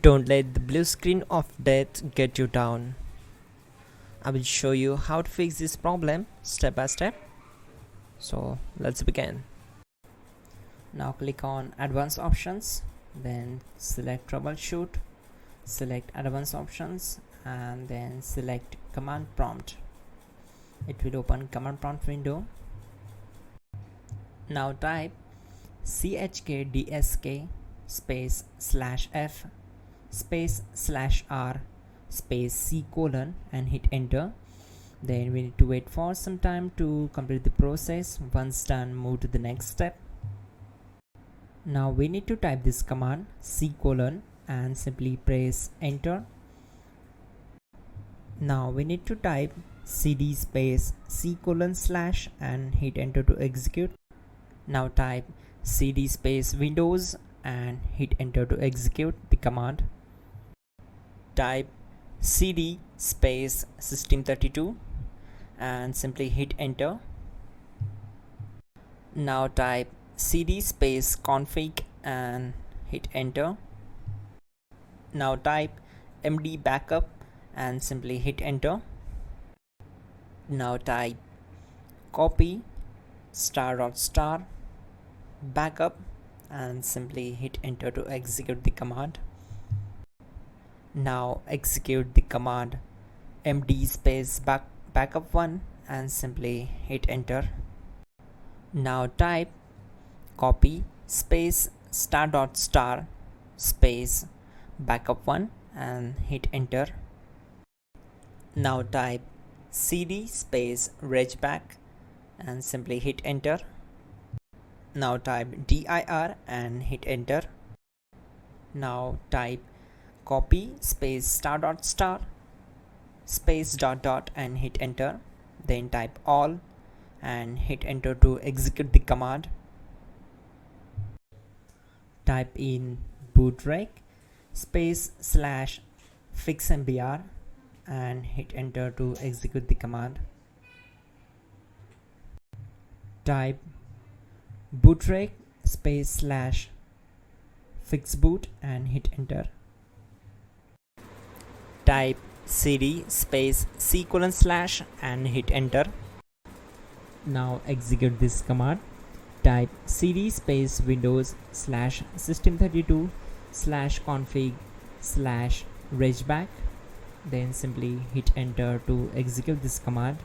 Don't let the blue screen of death get you down. I will show you how to fix this problem step by step. So let's begin. Now click on Advanced Options, then select Troubleshoot, select Advanced Options, and then select Command Prompt. It will open Command Prompt window. Now type chkdsk space /f space /r space c : and hit enter. Then we need to wait for some time to complete the process. Once done, move to the next step. Now we need to type this command c : and simply press enter. Now we need to type cd space c : / and hit enter to execute. Now type cd space windows and hit enter to execute the command. Type cd space system32 and simply hit enter. Now type cd space config and hit enter. Now type md backup and simply hit enter. Now type copy *** backup and simply hit enter to execute the command. Now execute the command md space backup1 and simply hit enter. Now type copy space ** space backup1 and hit enter. Now type cd space regback and simply hit enter. Now type dir and hit enter. Now type copy space ** space ... and hit enter. Then type all and hit enter to execute the command. Type in bootrec space /fixmbr and hit enter to execute the command. Type bootrec space /fixboot and hit enter. Type cd space c : / and hit enter. Now execute this command. Type cd space windows /system32 /config regback. Then simply hit enter to execute this command.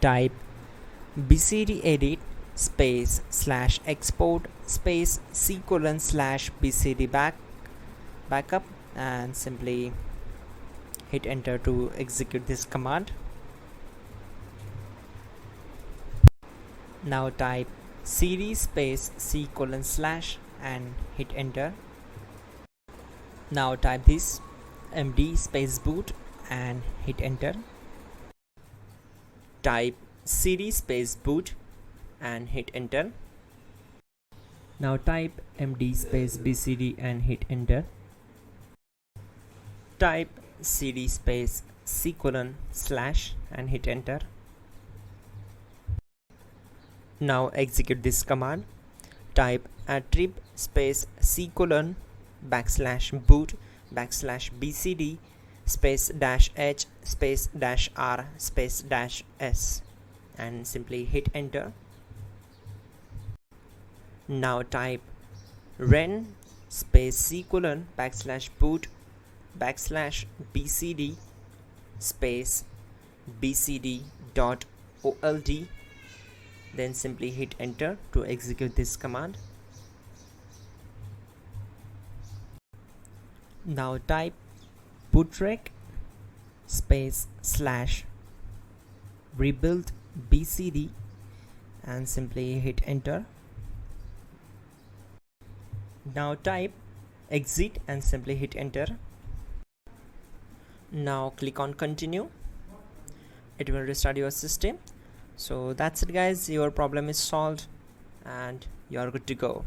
Type bcdedit space /export space c : /bcd backup and simply hit enter to execute this command. Now type cd space c : / and hit enter. Now type this md space boot and hit enter. Type cd space boot and hit enter. Now type md space bcd and hit enter. Type cd space c : / and hit enter. Now execute this command. Type attrib space c : \boot \bcd space -h space -r space -s and simply hit enter. Now type ren space c : \boot \bcd space bcd.old. Then simply hit enter to execute this command. Now type bootrec space /rebuildbcd and simply hit enter. Now type exit and simply hit enter. Now click on continue. It will restart your system. So that's it guys, your problem is solved and you are good to go.